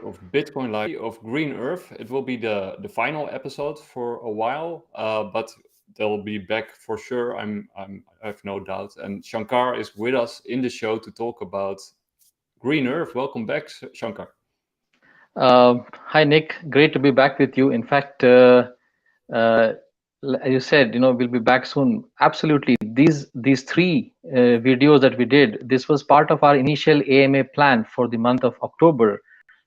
of BitcoinLivejn of GreenEarth. It will be the final episode for a while, but they'll be back for sure. I have no doubt. And Shankar is with us in the show to talk about GreenEarth. Welcome back, Shankar. Hi, Nick. Great to be back with you. In fact, uh, as you said, we'll be back soon. Absolutely. These three videos that we did, this was part of our initial AMA plan for the month of October.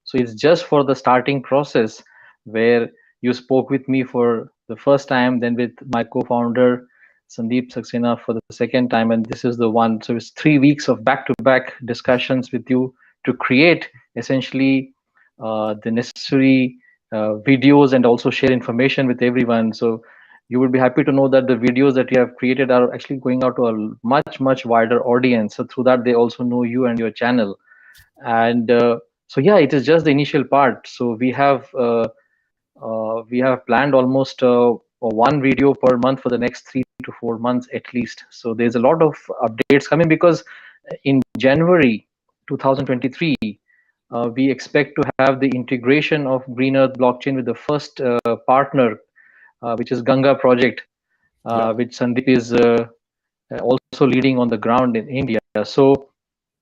So it's just for the starting process where you spoke with me for the first time, then with my co-founder Sandeep Saxena for the second time, and this is the one. So it's 3 weeks of back-to-back discussions with you to create essentially the necessary videos and also share information with everyone. So you would be happy to know that the videos that you have created are actually going out to a much wider audience. So through that, they also know you and your channel. And so yeah, it is just the initial part. So we have planned almost one video per month for the next 3 to 4 months at least. So there's a lot of updates coming because in January 2023, we expect to have the integration of GreenEarth blockchain with the first partner, which is Ganga project, which Sandeep is also leading on the ground in India. So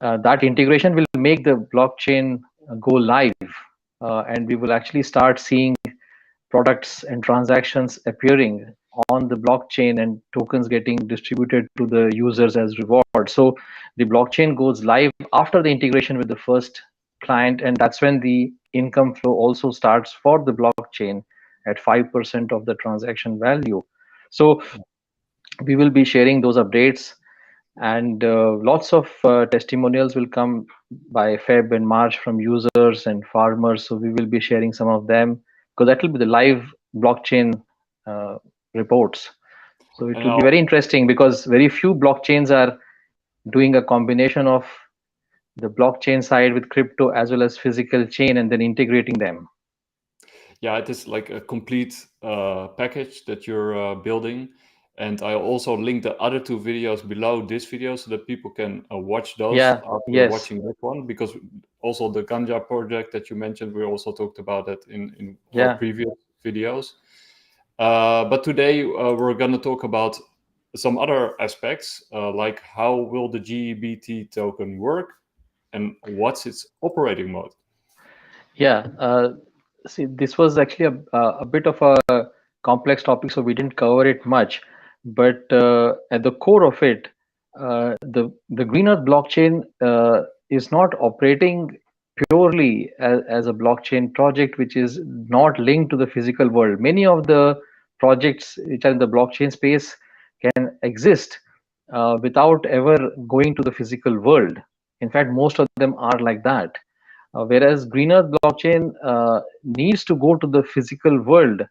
that integration will make the blockchain go live, and we will actually start seeing products and transactions appearing on the blockchain and tokens getting distributed to the users as reward. So the blockchain goes live after the integration with the first client, and that's when the income flow also starts for the blockchain at 5% of the transaction value. So we will be sharing those updates, and lots of testimonials will come by Feb and March from users and farmers. So we will be sharing some of them because that will be the live blockchain uh, reports. So it will be very interesting because very few blockchains are doing a combination of the blockchain side with crypto as well as physical chain and then integrating them. Yeah, it is like a complete package that you're building. And I also link the other two videos below this video so that people can watch those Yeah, after yes, watching this one. Because also the Ganja project that you mentioned, we also talked about it in our yeah. previous videos. But today we're going to talk about some other aspects, like how will the GEBT token work and what's its operating mode. Yeah, see, this was actually a bit of a complex topic, so we didn't cover it much. But at the core of it, the Green Earth blockchain is not operating purely as a blockchain project, which is not linked to the physical world. Many of the projects which are in the blockchain space can exist without ever going to the physical world. In fact, most of them are like that. Whereas Green Earth blockchain needs to go to the physical world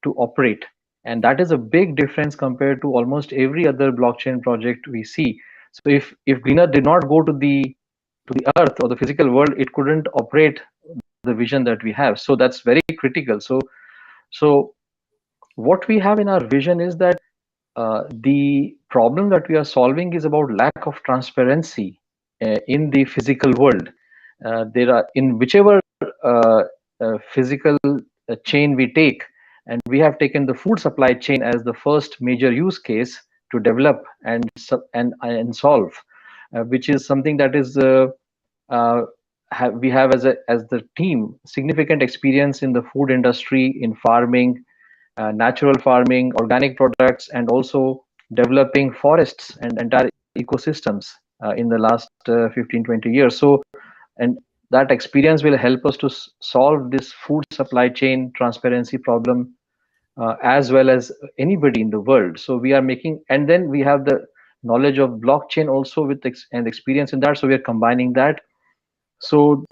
to operate. And that is a big difference compared to almost every other blockchain project we see. So if Green Earth did not go to the earth or the physical world, it couldn't operate the vision that we have. So that's very critical. So what we have in our vision is that the problem that we are solving is about lack of transparency in the physical world. There are in whichever physical chain we take, and we have taken the food supply chain as the first major use case to develop and solve, which is something that is we have as the team significant experience in the food industry, in farming, natural farming, organic products, and also developing forests and entire ecosystems in the last 15, 20 years. So, and that experience will help us to solve this food supply chain transparency problem as well as anybody in the world. So we are making, and then we have the knowledge of blockchain also with and experience in that. So we are combining that. So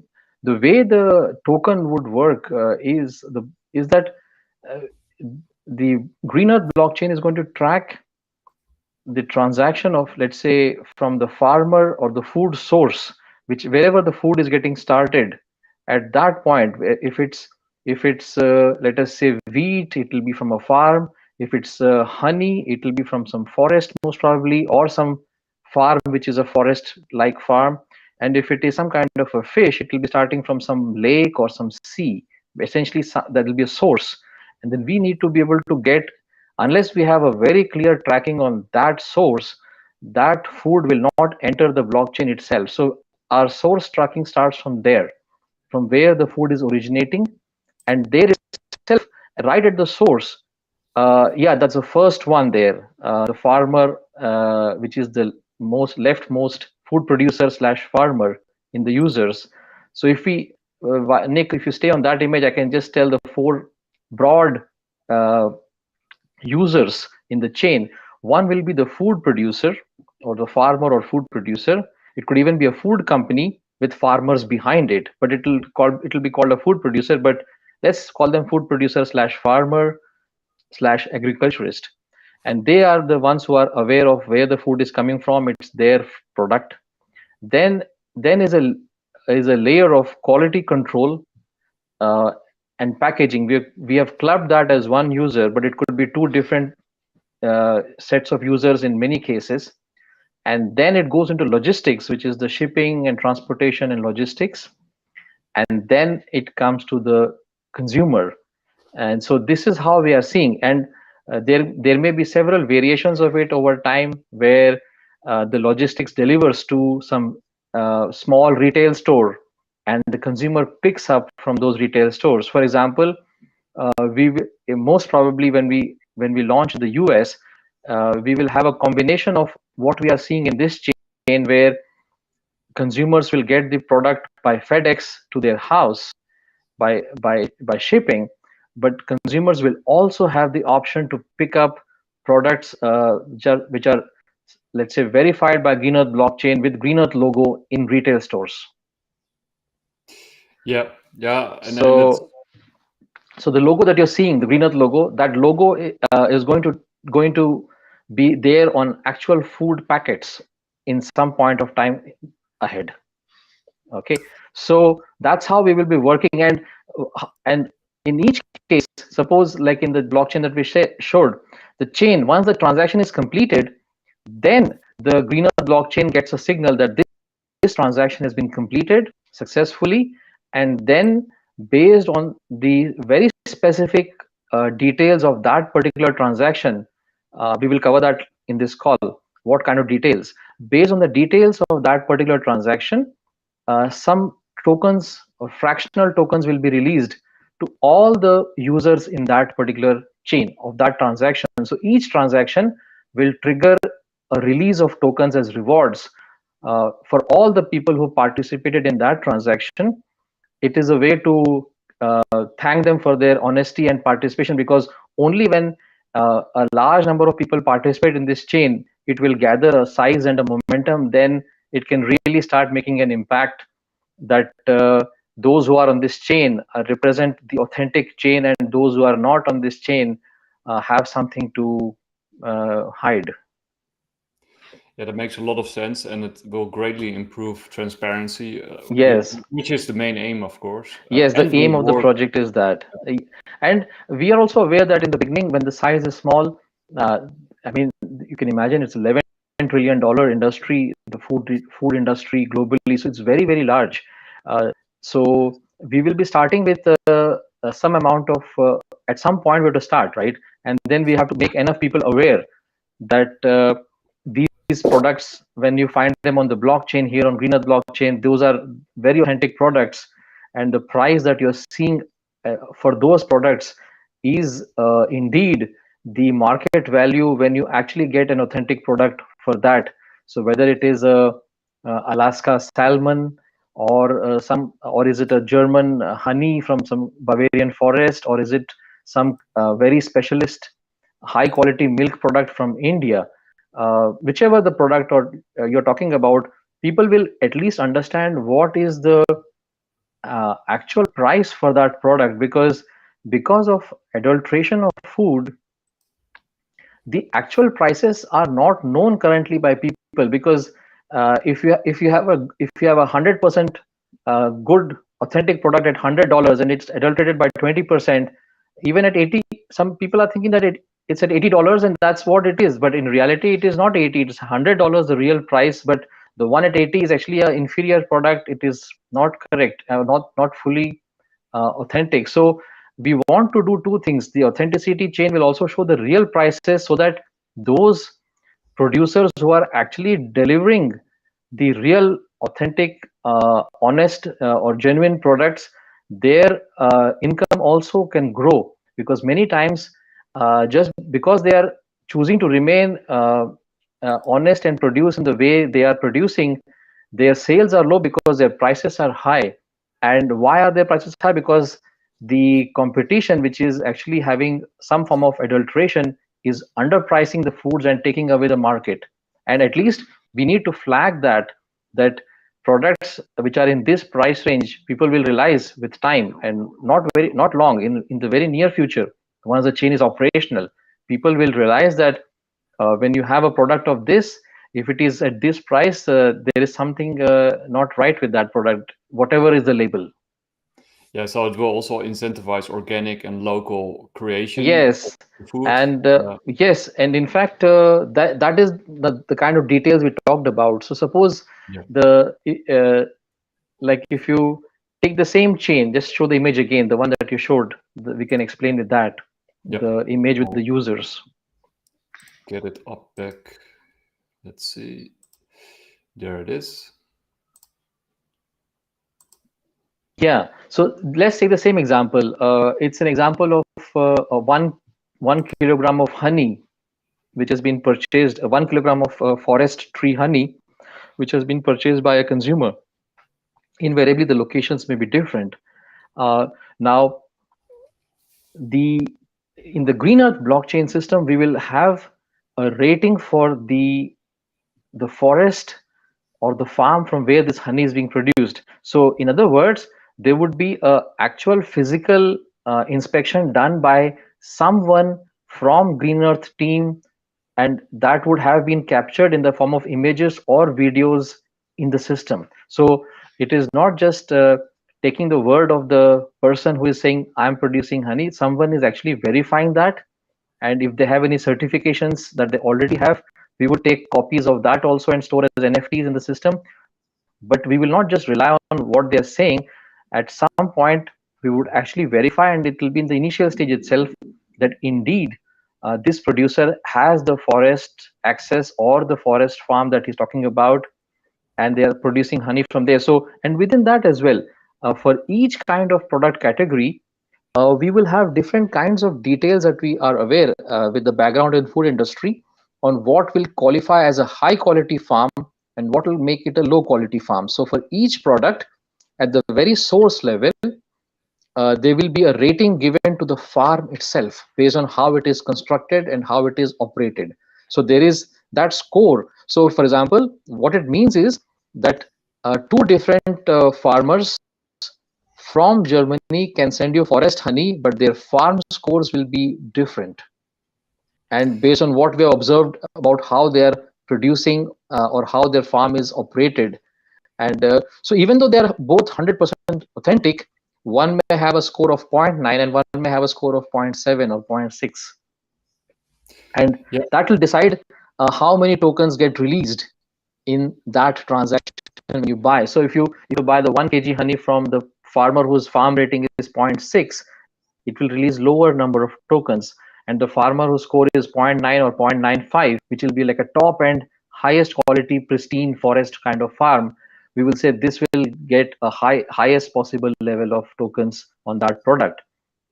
the way the token would work is that uh, the Green Earth blockchain is going to track the transaction of, let's say, from the farmer or the food source, which wherever the food is getting started. At that point, if it's let us say wheat, it will be from a farm. If it's honey, it will be from some forest most probably, or some farm which is a forest like farm. And if it is some kind of a fish, it will be starting from some lake or some sea. Essentially, that will be a source. And then we need to be able to get, unless we have a very clear tracking on that source, that food will not enter the blockchain itself. So our source tracking starts from there, from where the food is originating, and there itself, right at the source. Yeah, that's the first one there. The farmer, which is the most leftmost food producer slash farmer in the users. So if we, Nick, if you stay on that image, I can just tell the four broad uh, users in the chain. One will be the food producer or the farmer or food producer. It could even be a food company with farmers behind it, but it'll be called a food producer. But let's call them food producer slash farmer slash agriculturist. And they are the ones who are aware of where the food is coming from. It's their product. Then is a layer of quality control uh, and packaging. We have clubbed that as one user, but it could be two different sets of users in many cases. And then it goes into logistics, which is the shipping and transportation and logistics. And then it comes to the consumer. And so this is how we are seeing. And there may be several variations of it over time, where the logistics delivers to some small retail store, and the consumer picks up from those retail stores. For example, we most probably, when we launch the US, we will have a combination of what we are seeing in this chain, where consumers will get the product by FedEx to their house by shipping, but consumers will also have the option to pick up products which are, let's say, verified by GreenEarth blockchain with GreenEarth logo in retail stores. Yeah, and so the logo that you're seeing, the GreenEarth logo, that logo is going to be there on actual food packets in some point of time ahead. Okay, so that's how we will be working. And in each case, suppose like in the blockchain that we showed, the chain, once the transaction is completed, then the GreenEarth blockchain gets a signal that this transaction has been completed successfully. And then based on the very specific details of that particular transaction, we will cover that in this call. What kind of details? Based on the details of that particular transaction, some tokens or fractional tokens will be released to all the users in that particular chain of that transaction. So each transaction will trigger a release of tokens as rewards for all the people who participated in that transaction. It is a way to thank them for their honesty and participation, because only when a large number of people participate in this chain, it will gather a size and a momentum. Then it can really start making an impact, that those who are on this chain represent the authentic chain, and those who are not on this chain have something to hide. Yeah, that makes a lot of sense, and it will greatly improve transparency. Yes, which is the main aim, of course. Yes, the aim of the project is that. And we are also aware that in the beginning, when the size is small, I mean, you can imagine it's $11 trillion industry, the food industry globally. So it's very, very large. So we will be starting with some amount of, at some point we have to start, right? And then we have to make enough people aware that these products, when you find them on the blockchain here on GreenEarth blockchain, those are very authentic products, and the price that you're seeing for those products is indeed the market value when you actually get an authentic product for that. So whether it is a Alaska salmon, or is it a German honey from some Bavarian forest, or is it some very specialist high quality milk product from India, whichever the product or you're talking about, people will at least understand what is the actual price for that product, because of adulteration of food, the actual prices are not known currently by people. Because if you have a 100% good authentic product at $100 and it's adulterated by 20%, even at 80, some people are thinking that it's at $80 and that's what it is. But in reality, it is not 80, it's $100 the real price. But The one at 80 is actually an inferior product. It is not correct, not fully authentic. So we want to do two things. The authenticity chain will also show the real prices, so that those producers who are actually delivering the real, authentic, honest, or genuine products, their income also can grow. Because many times, just because they are choosing to remain honest and produce in the way they are producing, their sales are low because their prices are high. And why are their prices high? Because the competition, which is actually having some form of adulteration, is underpricing the foods and taking away the market. And at least we need to flag that products which are in this price range, people will realize with time, and not long, in the very near future, once the chain is operational, people will realize that when you have a product of this, if it is at this price, there is something not right with that product, whatever is the label. Yeah, so it will also incentivize organic and local creation of Yes, the food. and yes, and in fact, that is the kind of details we talked about. So suppose Yeah. the like if you take the same chain, just show the image again, the one that you showed. We can explain with that, Yeah. the image with I'll the users. get it up back. Let's see. There it is. Yeah, so let's take the same example. It's an example of one kilogram of honey, which has been purchased, 1 kilogram of forest tree honey, which has been purchased by a consumer. Invariably, the locations may be different. Now, the in the Green Earth blockchain system, we will have a rating for the forest or the farm from where this honey is being produced. So in other words, there would be a actual physical inspection done by someone from Green Earth team, and that would have been captured in the form of images or videos in the system. So it is not just taking the word of the person who is saying I'm producing honey. Someone is actually verifying that, and if they have any certifications that they already have, we would take copies of that also and store as NFTs in the system. But we will not just rely on what they're saying. At some point, we would actually verify, and it will be in the initial stage itself, that indeed this producer has the forest access or the forest farm that he's talking about, and they are producing honey from there. So, and within that as well, for each kind of product category, we will have different kinds of details that we are aware with the background in food industry on what will qualify as a high quality farm and what will make it a low quality farm. So for each product at the very source level, there will be a rating given to the farm itself based on how it is constructed and how it is operated. So there is that score. So for example, what it means is that two different farmers from Germany can send you forest honey, but their farm scores will be different. And based on what we have observed about how they are producing or how their farm is operated. And so even though they are both 100% authentic, one may have a score of 0.9 and one may have a score of 0.7 or 0.6. And Yeah. that will decide how many tokens get released in that transaction when you buy. So if you buy the 1 kg honey from the farmer whose farm rating is 0.6, it will release lower number of tokens. And the farmer whose score is 0.9 or 0.95, which will be like a top end, highest quality, pristine forest kind of farm, we will say this will get a highest possible level of tokens on that product.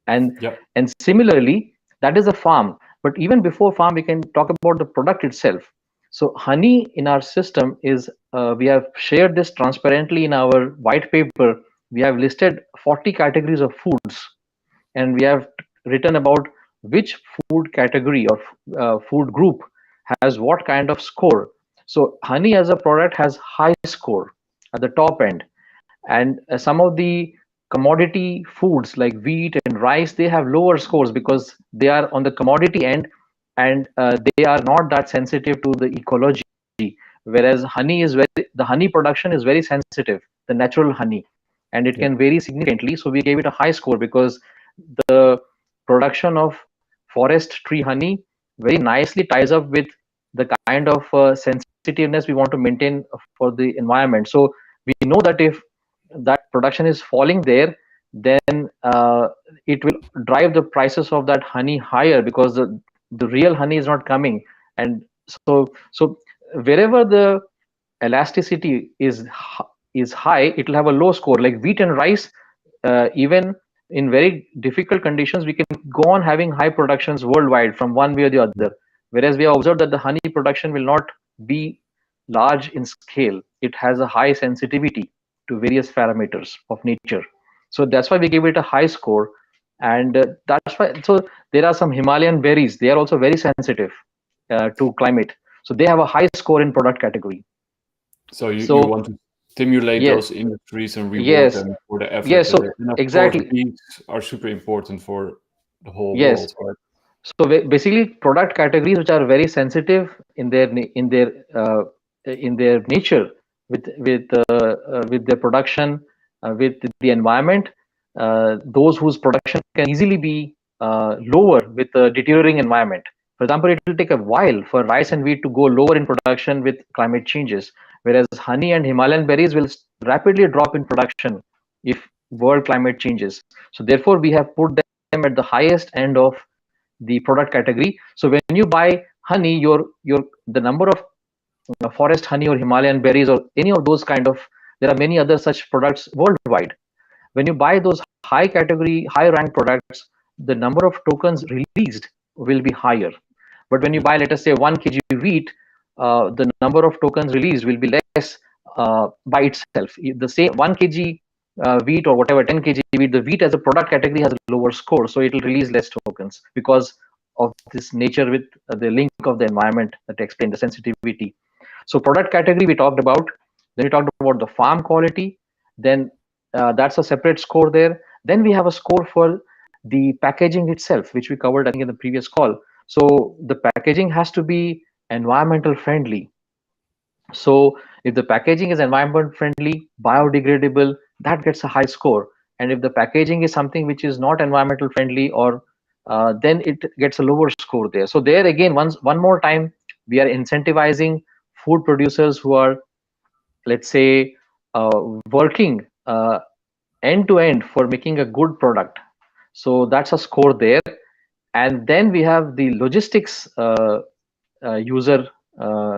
And Yeah. and similarly, that is a farm. But even before farm, we can talk about the product itself. So honey in our system is, we have shared this transparently in our white paper. We have listed 40 categories of foods, and we have written about which food category or food group has what kind of score. So honey as a product has high score at the top end, and some of the commodity foods like wheat and rice, they have lower scores because they are on the commodity end, and they are not that sensitive to the ecology. Whereas honey is the honey production is very sensitive, the natural honey, and it Yeah. can vary significantly. So we gave it a high score because the production of forest tree honey very nicely ties up with the kind of sensitivity sensitiveness we want to maintain for the environment. So we know that if that production is falling there, then it will drive the prices of that honey higher, because the real honey is not coming. And so wherever the elasticity is high, it will have a low score. Like wheat and rice, even in very difficult conditions, we can go on having high productions worldwide from one way or the other. Whereas we have observed that the honey production will not be large in scale. It has a high sensitivity to various parameters of nature. So that's why we give it a high score. And that's why, so there are some Himalayan berries. They are also very sensitive to climate. So they have a high score in product category. So you want to stimulate yes, those industries and reward yes, them for the effort. yes. So And of exactly, course, these are super important for the whole yes. world, right? So basically, product categories which are very sensitive in their nature with their production, with the environment, those whose production can easily be lower with a deteriorating environment. For example, it will take a while for rice and wheat to go lower in production with climate changes, whereas honey and Himalayan berries will rapidly drop in production if world climate changes. So therefore, we have put them at the highest end of the product category. So when you buy honey, your the number of forest honey or Himalayan berries or any of those kind of, there are many other such products worldwide. When you buy those high category, high rank products, the number of tokens released will be higher. But when you buy, let us say, 1 kg wheat, the number of tokens released will be less by itself. The same 1 kg wheat or whatever 10 kg wheat, the wheat as a product category has a lower score, so it will release less tokens because of this nature with the link of the environment that explained the sensitivity. So product category we talked about. Then we talked about the farm quality. Then that's a separate score there. Then we have a score for the packaging itself, which we covered, I think, in the previous call. So the packaging has to be environmental friendly. So if the packaging is environment friendly, biodegradable, that gets a high score. And if the packaging is something which is not environmental friendly, or then it gets a lower score there. So there again, one more time, we are incentivizing food producers who are, let's say, working end to end for making a good product. So that's a score there. And then we have the logistics user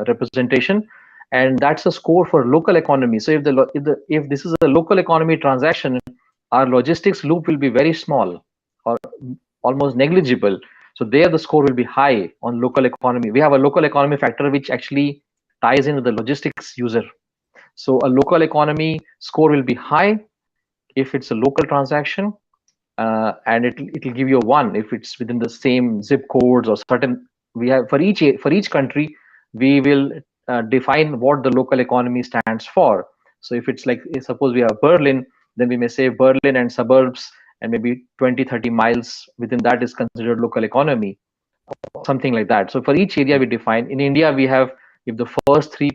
representation, and that's a score for local economy. So if this is a local economy transaction, our logistics loop will be very small or almost negligible. So there the score will be high on local economy. We have a local economy factor which actually ties in with the logistics user. So a local economy score will be high if it's a local transaction, and it'll give you a 1 if it's within the same zip codes or certain. We have for each country we will define what the local economy stands for. So if it's like, suppose we have Berlin, then we may say Berlin and suburbs and maybe 20-30 miles within that is considered local economy, something like that. So for each area we define. In India, we have, if the first 3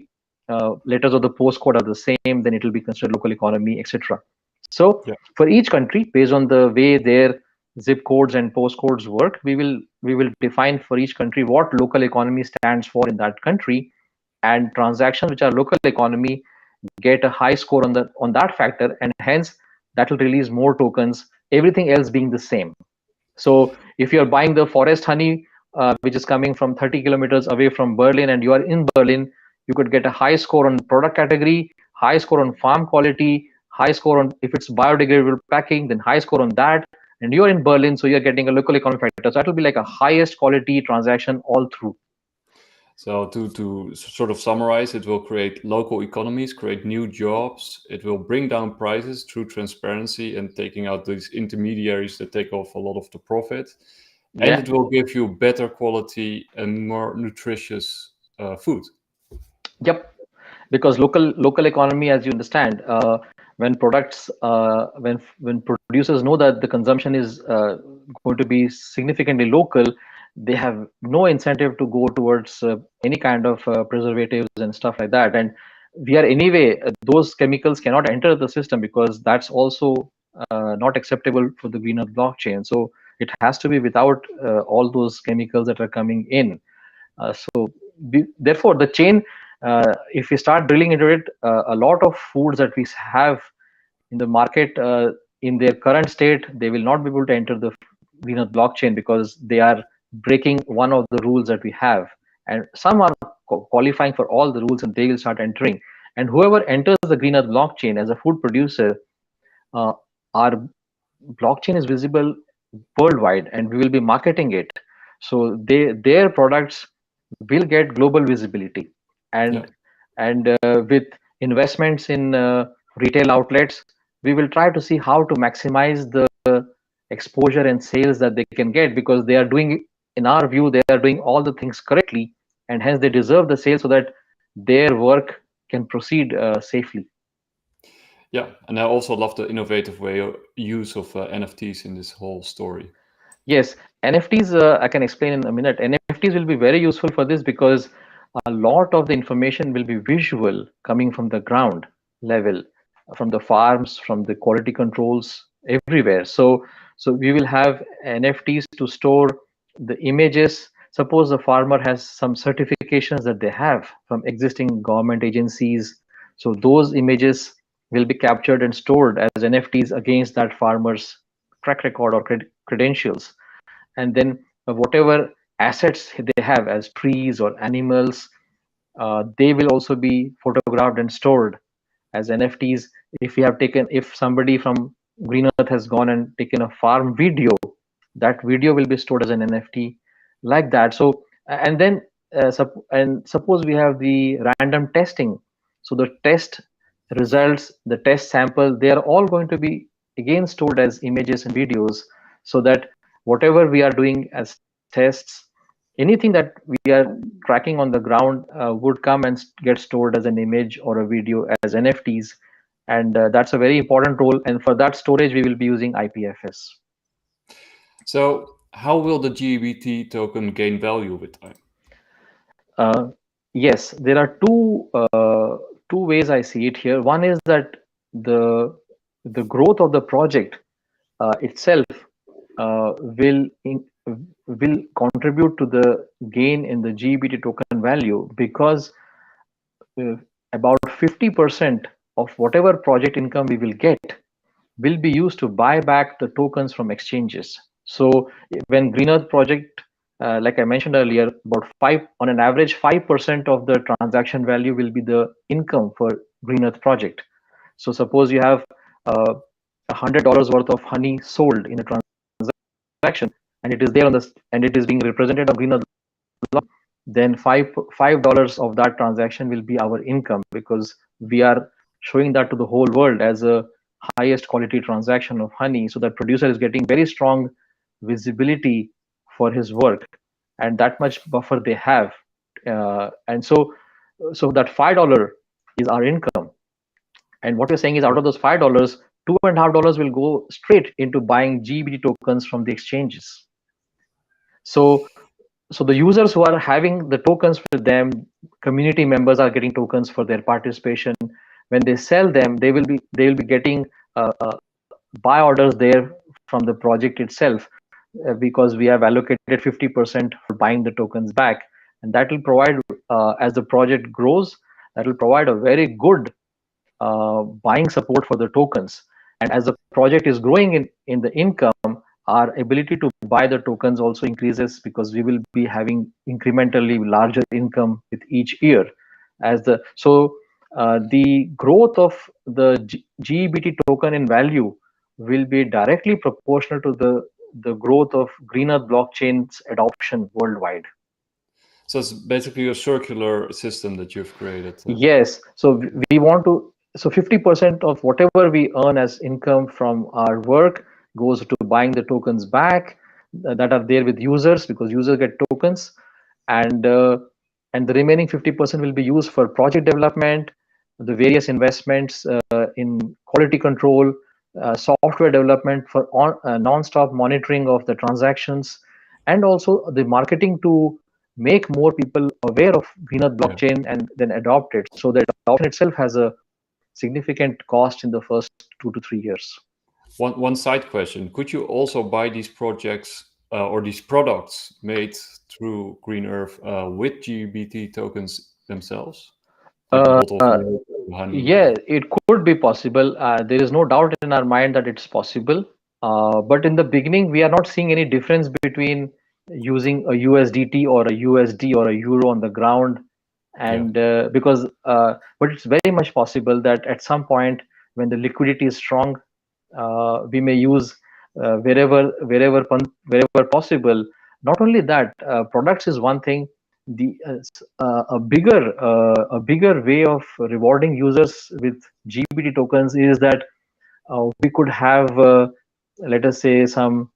letters of the postcode are the same, then it will be considered local economy, etc. So for each country, based on the way their zip codes and postcodes work, we will define for each country what local economy stands for in that country, and transactions which are local economy get a high score on that factor, and hence that will release more tokens, everything else being the same. So if you're buying the forest honey, which is coming from 30 kilometers away from Berlin, and you are in Berlin, you could get a high score on product category, high score on farm quality, high score on, if it's biodegradable packing, then high score on that. And you're in Berlin, so you're getting a local economy factor. So that will be like a highest quality transaction all through. So to sort of summarize, it will create local economies, create new jobs. It will bring down prices through transparency and taking out these intermediaries that take off a lot of the profit. And it will give you better quality and more nutritious food. Yep, because local economy, as you understand, when products, when producers know that the consumption is going to be significantly local, they have no incentive to go towards any kind of preservatives and stuff like that. And we are anyway, those chemicals cannot enter the system because that's also not acceptable for the Green Earth blockchain. So it has to be without all those chemicals that are coming in. Therefore, the chain, if we start drilling into it, a lot of foods that we have in the market, in their current state, they will not be able to enter the GreenEarth blockchain because they are breaking one of the rules that we have. And some are qualifying for all the rules and they will start entering. And whoever enters the GreenEarth blockchain as a food producer, our blockchain is visible worldwide and we will be marketing it. So their products will get global visibility. And Yeah. with investments in retail outlets, we will try to see how to maximize the exposure and sales that they can get, because they are doing, in our view, they are doing all the things correctly, and hence they deserve the sale so that their work can proceed safely. Yeah, and I also love the innovative use of NFTs in this whole story. Yes, NFTs, I can explain in a minute. NFTs will be very useful for this because a lot of the information will be visual, coming from the ground level, from the farms, from the quality controls, everywhere. So we will have NFTs to store the images. Suppose the farmer has some certifications that they have from existing government agencies. So those images will be captured and stored as NFTs against that farmer's track record or credentials. And then whatever assets they have as trees or animals, they will also be photographed and stored as NFTs. If we have taken, if somebody from Green Earth has gone and taken a farm video, that video will be stored as an NFT, like that. So and then and suppose we have the random testing. So the test results, the test sample, they are all going to be again stored as images and videos, so that whatever we are doing as tests, anything that we are tracking on the ground would come and get stored as an image or a video as NFTs. And that's a very important role. And for that storage, we will be using IPFS. So, how will the GEBT token gain value with time? Uh, yes, there are two ways I see it here. One is that the growth of the project itself will will contribute to the gain in the GEBT token value, because uh, about 50% of whatever project income we will get will be used to buy back the tokens from exchanges. So when Green Earth project, like I mentioned earlier, about on an average, 5% of the transaction value will be the income for Green Earth project. So suppose you have $100 worth of honey sold in a transaction, and it is there on the, and it is being represented on Green Earth, then $5 of that transaction will be our income, because we are showing that to the whole world as a highest quality transaction of honey, so that producer is getting very strong visibility for his work, and that much buffer they have. And so that $5 is our income. And what you're saying is, out of those $5, $2.50 will go straight into buying GBT tokens from the exchanges. So the users who are having the tokens with them, community members are getting tokens for their participation. When they sell them, they will be getting buy orders there from the project itself, because we have allocated 50% for buying the tokens back, and that will provide, as the project grows, that will provide a very good buying support for the tokens. And as the project is growing in the income, our ability to buy the tokens also increases, because we will be having incrementally larger income with each year. The growth of the GEBT token in value will be directly proportional to the growth of Green Earth blockchain's adoption worldwide. So it's basically a circular system that you've created. Yes. So we want to, so 50% of whatever we earn as income from our work goes to buying the tokens back that are there with users, because users get tokens, and and the remaining 50% will be used for project development, the various investments in quality control, software development for non-stop monitoring of the transactions, and also the marketing to make more people aware of Green Earth blockchain, Yeah. and then adopt it. So the adoption itself has a significant cost in the first 2 to 3 years. One side question: could you also buy these projects or these products made through GreenEarth with GBT tokens themselves? like a Uh, bottle of milk, honey, yeah, or it could be possible. There is no doubt in our mind that it's possible. But in the beginning, we are not seeing any difference between using a USDT or a USD or a euro on the ground. yeah, And but it's very much possible that at some point when the liquidity is strong, we may use wherever possible. Not only that, products is one thing. A bigger way of rewarding users with GBT tokens is that we could have, let us say, some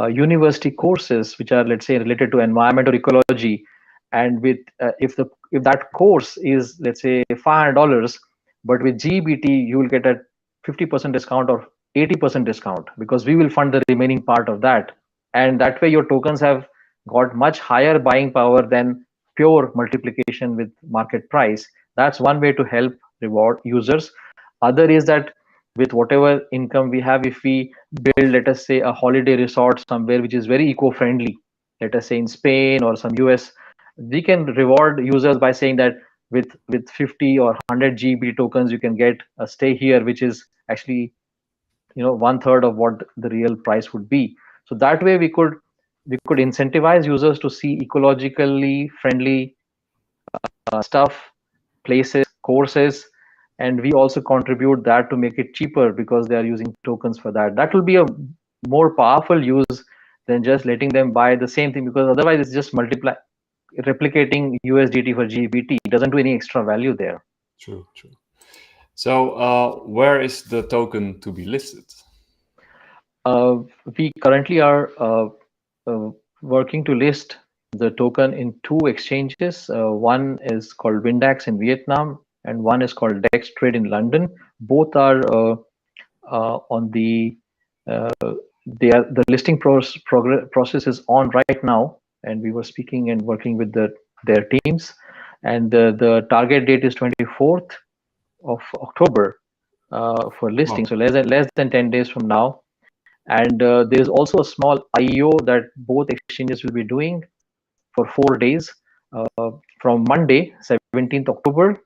university courses which are, let's say, related to environment or ecology, and with if that course is, let's say, $500, but with GBT you will get a 50% discount or 80% discount, because we will fund the remaining part of that. And that way your tokens have got much higher buying power than pure multiplication with market price. That's one way to help reward users. Other is that with whatever income we have, if we build, let us say, a holiday resort somewhere which is very eco-friendly, let us say in Spain or some US, we can reward users by saying that with 50 or 100 GB tokens you can get a stay here, which is actually, one third of what the real price would be. So that way we could incentivize users to see ecologically friendly stuff, places, courses, and we also contribute that to make it cheaper because they are using tokens for that. That will be a more powerful use than just letting them buy the same thing, because otherwise it's just replicating USDT for GBT. It doesn't do any extra value there. true, true. So, where is the token to be listed? We currently are uh, working to list the token in two exchanges. One is called Windax in Vietnam, and one is called Dex Trade in London. Both are on the the listing process is on right now, and we were speaking and working with their teams, and the target date is 24th of October for listing. Wow. So less than 10 days from now. And there is also a small IEO that both exchanges will be doing for 4 days, from Monday, 17th October,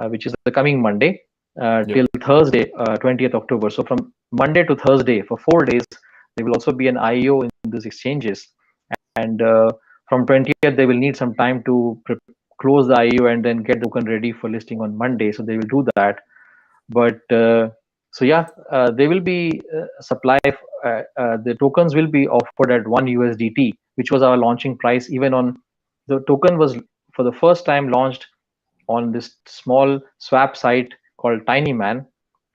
which is the coming Monday, Yeah, till Thursday, 20th October. So from Monday to Thursday for 4 days, there will also be an IEO in these exchanges. And from 20th, they will need some time to close the IEO and then get the token ready for listing on Monday. So they will do that. But so yeah, they will be the tokens will be offered at 1 USDT, which was our launching price. Even on the token was for the first time launched on this small swap site called Tinyman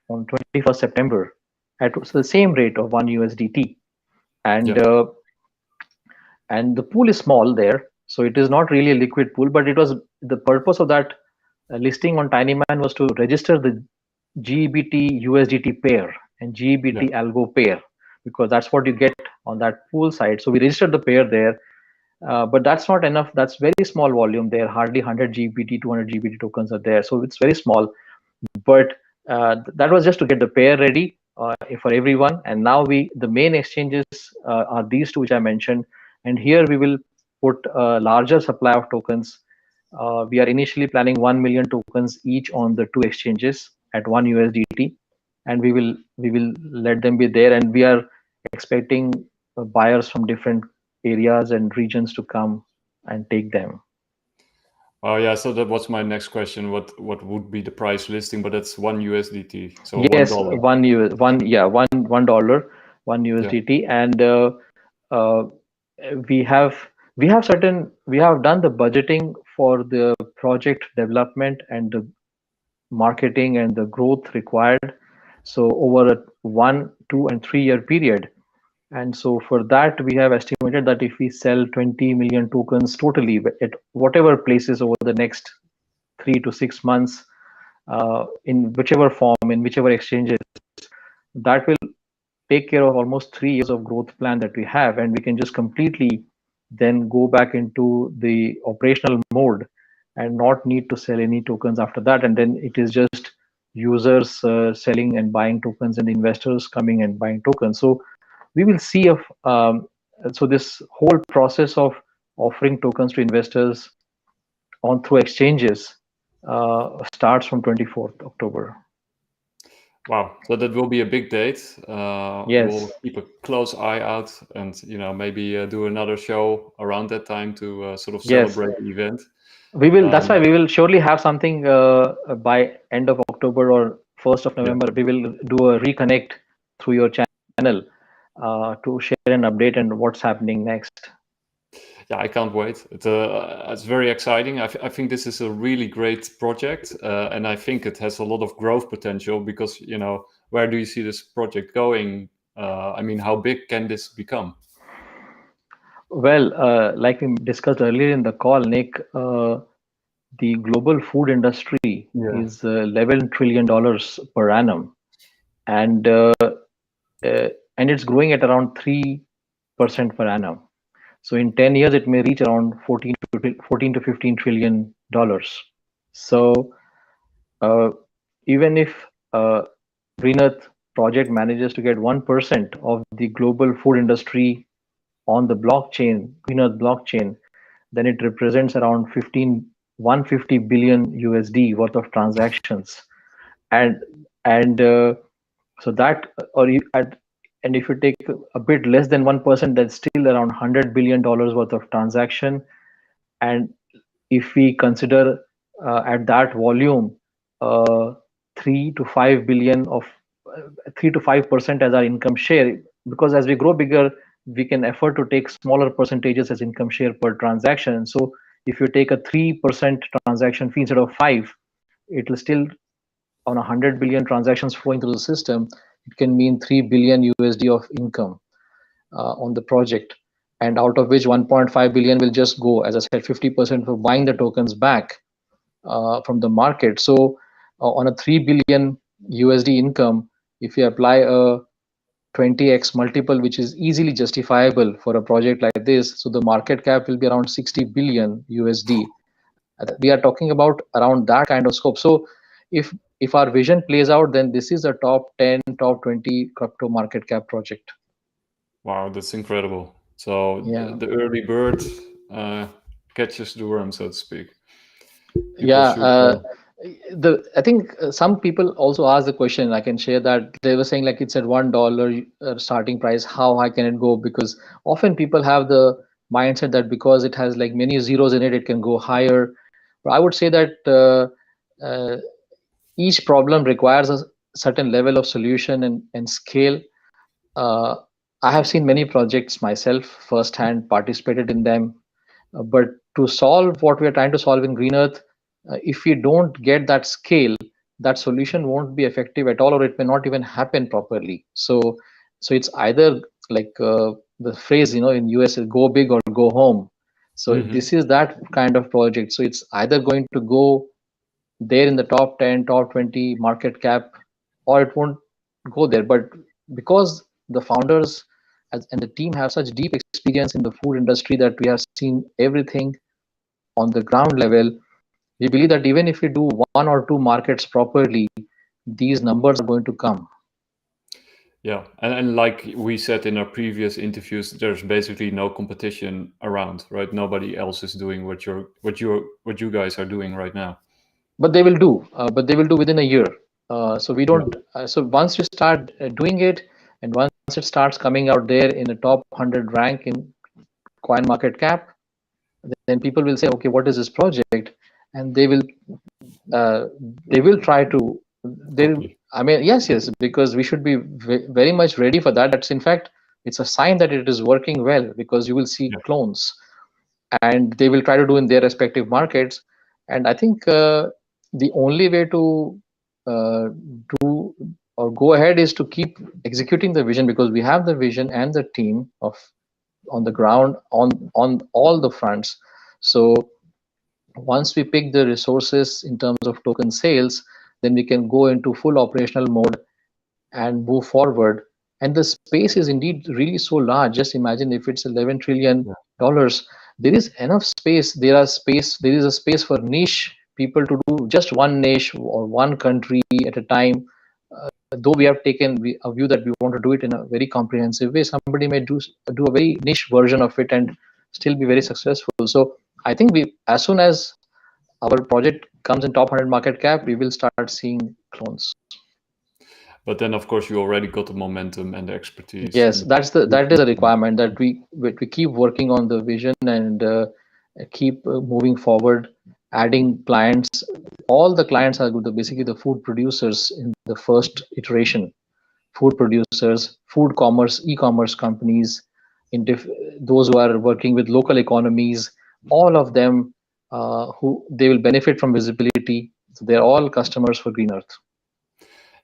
on 21st September at the same rate of 1 USDT. And yeah, and the pool is small there, so it is not really a liquid pool. But it was the purpose of that listing on Tinyman was to register the GEBT USDT pair and yeah. GEBT algo pair, because that's what you get on that pool side. So we registered the pair there, but that's not enough. That's very small volume there. Hardly 100 GBT, 200 GBT tokens are there, so it's very small. But that was just to get the pair ready for everyone. And now the main exchanges are these two which I mentioned, and here we will put a larger supply of tokens. We are initially planning 1 million tokens each on the two exchanges at 1 USDT, and we will let them be there. And we are expecting buyers from different areas and regions to come and take them. Oh, yeah. So that was my next question. What would be the price listing? But that's 1 USDT, so Yes, $1. $1, one Yeah, USDT, and uh, we have we have done the budgeting for the project development and the marketing and the growth required. So over a 1, 2, and 3 year period. And so for that, we have estimated that if we sell 20 million tokens totally at whatever places over the next 3 to 6 months, in whichever form, in whichever exchanges, that will take care of almost 3 years of growth plan that we have, and we can just completely then go back into the operational mode and not need to sell any tokens after that. And then it is just users selling and buying tokens and investors coming and buying tokens. So we will see if so this whole process of offering tokens to investors on through exchanges starts from 24th October. Wow, so that will be a big date. We'll Yes, keep a close eye out, and maybe do another show around that time to sort of yes. celebrate the event. We will. That's why Um, we will surely have something by end of October or 1st of yeah, November. We will do a reconnect through your channel to share an update and what's happening next. yeah, I can't wait. It's very exciting. I think this is a really great project, and I think it has a lot of growth potential because where do you see this project going? I mean, how big can this become? Well, like we discussed earlier in the call, Nick, the global food industry Yeah. is $11 trillion per annum, and and it's growing at around 3% per annum. So in 10 years, it may reach around 14 to 15 trillion dollars. So uh, even if Green Earth project manages to get 1% of the global food industry on the blockchain, Green Earth blockchain, then it represents around 150 billion USD worth of transactions. And and so that or you at and if you take a bit less than 1%, that's still around $100 billion worth of transaction. And if we consider at that volume, uh, 3 to 5 billion of 3 to 5% as our income share, because as we grow bigger, we can afford to take smaller percentages as income share per transaction. So if you take a 3% transaction fee instead of five, it will still, on 100 billion transactions flowing through the system, it can mean 3 billion USD of income on the project, and out of which 1.5 billion will just go, as I said, 50% for buying the tokens back from the market. So on a 3 billion USD income, if you apply a 20x multiple, which is easily justifiable for a project like this, so the market cap will be around 60 billion USD. We are talking about around that kind of scope. So if our vision plays out, then this is a top 10, top 20 crypto market cap project. Wow, that's incredible. So Yeah. the early bird uh, catches the worm, so to speak. People Yeah, should. I think some people also ask the question. I can share that they were saying like it's at $1 starting price. How high can it go? Because often people have the mindset that because it has like many zeros in it, it can go higher. But I would say that each problem requires a certain level of solution and scale. Uh, I have seen many projects myself firsthand, participated in them, but to solve what we are trying to solve in Green Earth, if we don't get that scale, that solution won't be effective at all, or it may not even happen properly. So it's either like the phrase, in US, is go big or go home. So Mhm. this is that kind of project. So it's either going to go there in the top 10, top 20 market cap, or it won't go there. But because the founders and the team have such deep experience in the food industry, that we have seen everything on the ground level, we believe that even if we do one or two markets properly, these numbers are going to come. Yeah, and like we said in our previous interviews, there's basically no competition around, right? Nobody else is doing what you guys are doing right now. But they will do within a year. So we Yeah, don't. So once you start doing it, and once it starts coming out there in the top 100 rank in coin market cap, then people will say, okay, what is this project? And uh, they will try to. They, copy. I mean, yes, because we should be very much ready for that. That's in fact, it's a sign that it is working well, because you will see Yeah, clones, and they will try to do in their respective markets. And I think the only way to uh, do or go ahead is to keep executing the vision, because we have the vision and the team of on the ground on all the fronts. So once we pick the resources in terms of token sales, then we can go into full operational mode and move forward. And the space is indeed really so large. Just imagine, if it's 11 trillion yeah, dollars, there is enough space. There is a space for niche people to do just one niche or one country at a time. Though we have taken a view that we want to do it in a very comprehensive way, somebody may do a very niche version of it and still be very successful. So I think we, as soon as our project comes in top 100 market cap, we will start seeing clones. But then, of course, you already got the momentum and the expertise. Yes, and that is a requirement, that we keep working on the vision and keep moving forward, adding clients. All the clients are basically the food producers in the first iteration. Food producers, food commerce, e-commerce companies, those who are working with local economies, all of them, who they will benefit from visibility. So they're all customers for GreenEarth.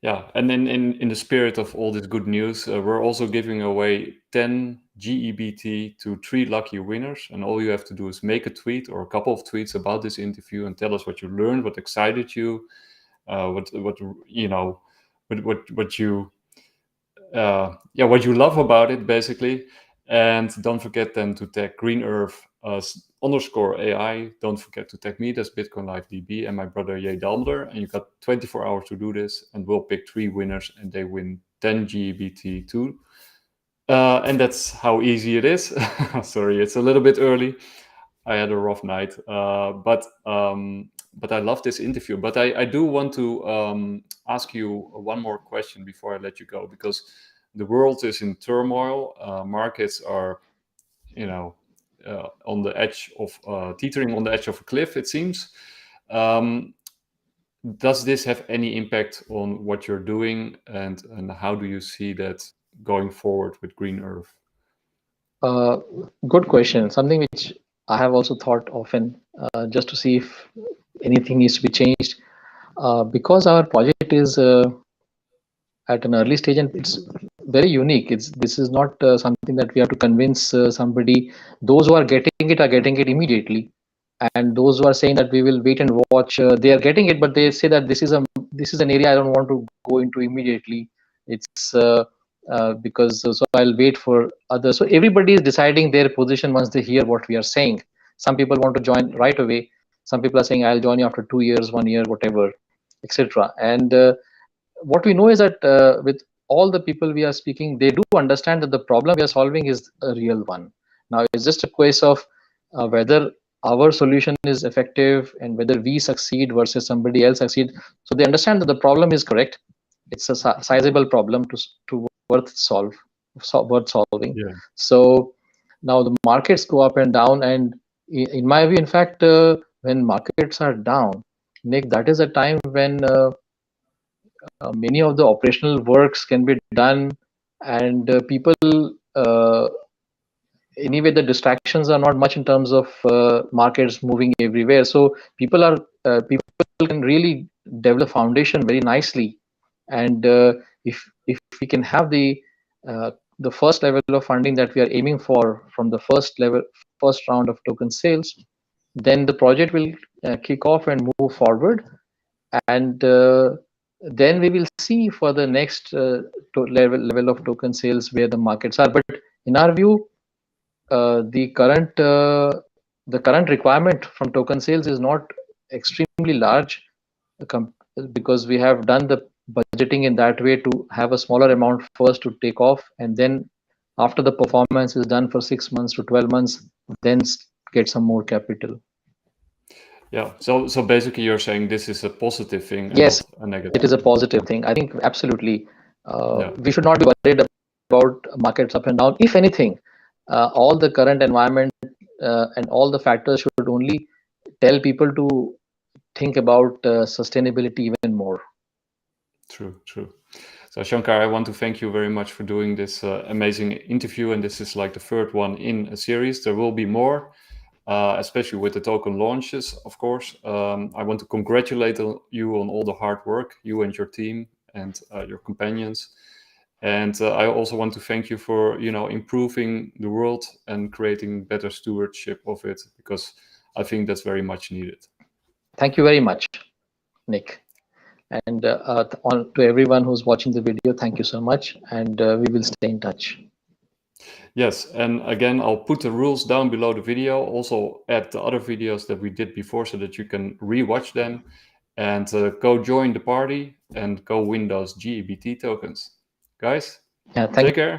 Yeah, and then in the spirit of all this good news, we're also giving away 10 GEBT to 3 lucky winners. And all you have to do is make a tweet or a couple of tweets about this interview and tell us what you learned, what excited you, what you know, what you what you love about it, basically. And don't forget then to tag GreenEarth _ AI. Don't forget to tag me, that's BitcoinLivejn, and my brother Jay Dalmler. And you got 24 hours to do this, and we'll pick 3 winners, and they win 10 GEBT too. And that's how easy it is. Sorry, it's a little bit early. I had a rough night, but I love this interview. But I do want to ask you one more question before I let you go, because the world is in turmoil. Markets are, on the edge of teetering on the edge of a cliff, it seems. Does this have any impact on what you're doing, and how do you see that going forward with GreenEarth? Good question. Something which I have also thought often, just to see if anything needs to be changed. Because our project is at an early stage and it's very unique. This is not something that we have to convince somebody. Those who are getting it immediately, and those who are saying that we will wait and watch, they are getting it, but they say that this is an area I don't want to go into immediately. It's because so I'll wait for others. So everybody is deciding their position once they hear what we are saying. Some people want to join right away. Some people are saying I'll join you after 2 years, 1 year, whatever, etc. And what we know is that with all the people we are speaking, they do understand that the problem we are solving is a real one. Now it's just a case of whether our solution is effective and whether we succeed versus somebody else succeed. So they understand that the problem is correct. It's a sizable problem to worth worth solving. Yeah. So now the markets go up and down, and in my view, in fact, when markets are down, Nick, that is a time when many of the operational works can be done, and people anyway, the distractions are not much in terms of markets moving everywhere. So people can really develop foundation very nicely. And if we can have the first level of funding that we are aiming for from the first round of token sales, then the project will kick off and move forward. And then we will see for the next level of token sales where the markets are. But in our view, the current requirement from token sales is not extremely large, because we have done the budgeting in that way to have a smaller amount first to take off, and then after the performance is done for 6 months to 12 months, then get some more capital. Yeah. So basically, you're saying this is a positive thing and Yes, not a negative. it is a positive thing. I think absolutely. We should not be worried about markets up and down. If anything, all the current environment and all the factors should only tell people to think about sustainability even more. True. So Shankar, I want to thank you very much for doing this amazing interview, and this is like the third one in a series. There will be more, especially with the token launches, of course. I want to congratulate you on all the hard work, you and your team and your companions. And I also want to thank you for, improving the world and creating better stewardship of it, because I think that's very much needed. Thank you very much, Nick. And to everyone who's watching the video, thank you so much. And we will stay in touch. Yes, and again, I'll put the rules down below the video. Also add the other videos that we did before so that you can rewatch them, and go join the party and go win those GEBT tokens. Guys, take care.